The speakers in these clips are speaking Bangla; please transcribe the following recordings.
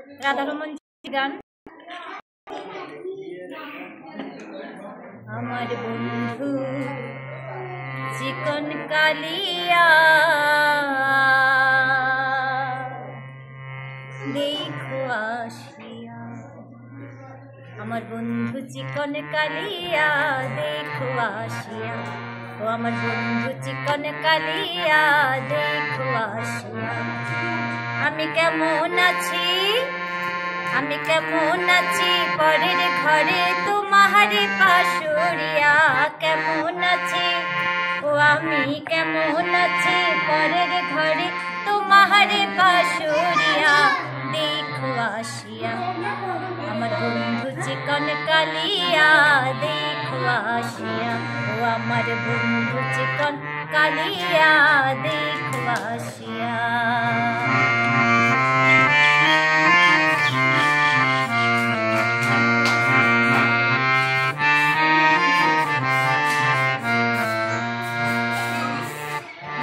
রাধারমন গান। আমার বন্ধু চিকন কালিয়া দেখো আসিয়া, আমার বন্ধু চিকন কালিয়া দেখো আসিয়া, ও আমার বন্ধু চিকন কালিয়া দেখো আসিয়া। আমি কেমন আছি, আমি কেমন আছি পরের ঘরে তোমারে পাশুরিয়া, কেমন আছি ও আমি কেমন আছি পরের ঘরে তোমারে পাশুরিয়া দেখো আসিয়া। আমার বন্ধু চিকন কালিয়া দেখো আসিয়া, ও আমার বন্ধু চিকন কালিয়া দেখো আসিয়া।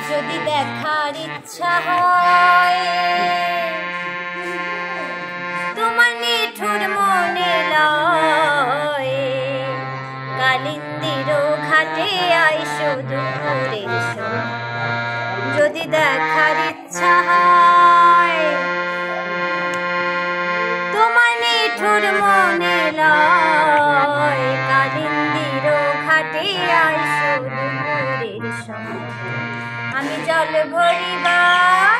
যদি দেখার ইচ্ছা হয় তোমার নিঠুর মনে লয়, কালিন্দির ঘাটে আইসো দুপুরে এসো। যদি দেখার ইচ্ছা হয় তোমার নিঠুর মনে লয়, কালিন্দির ঘাটে আইসো দুপুরের সময়। আমি জল ভরিবার,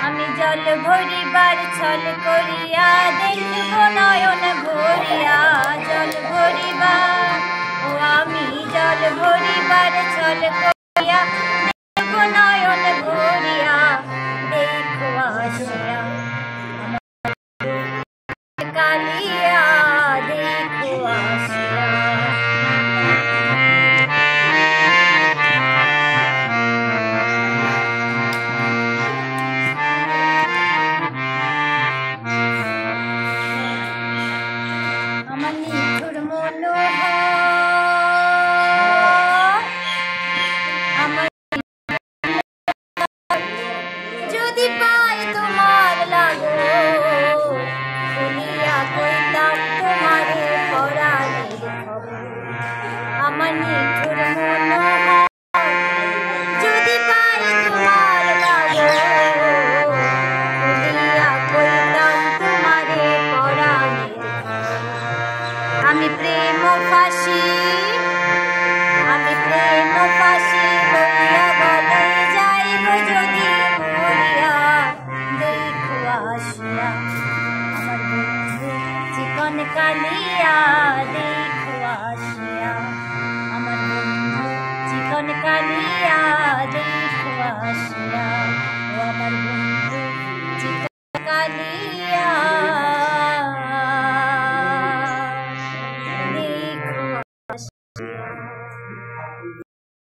আমি জল ভরিবার ছল করিয়া দেখব নয়ন ভরিয়া, জল ভরিবার ও আমি জল ভরিবার ছল করিয়া দেখব নয়ন ভরিয়া দেখো আসিয়া। কালিয়া দেখো আসিয়া। আমার নিঠুর মনোহর, আমার যদি পাই তোমার লাগো বলিয়া কইতাম তোমারে পরাণের খবর। আমার নিঠুর মনোহর যদি পাই তোমার লাগো বলিয়া কইতাম তোমারে পরাণের খবর। আমি প্রেম ফাঁসি, আমি প্রেম ফাঁসি লইয়া গলে যাইব যদি মরিয়া দেখো আসিয়া। আমার বন্ধু চিকন কালিয়া দেখো আসিয়া।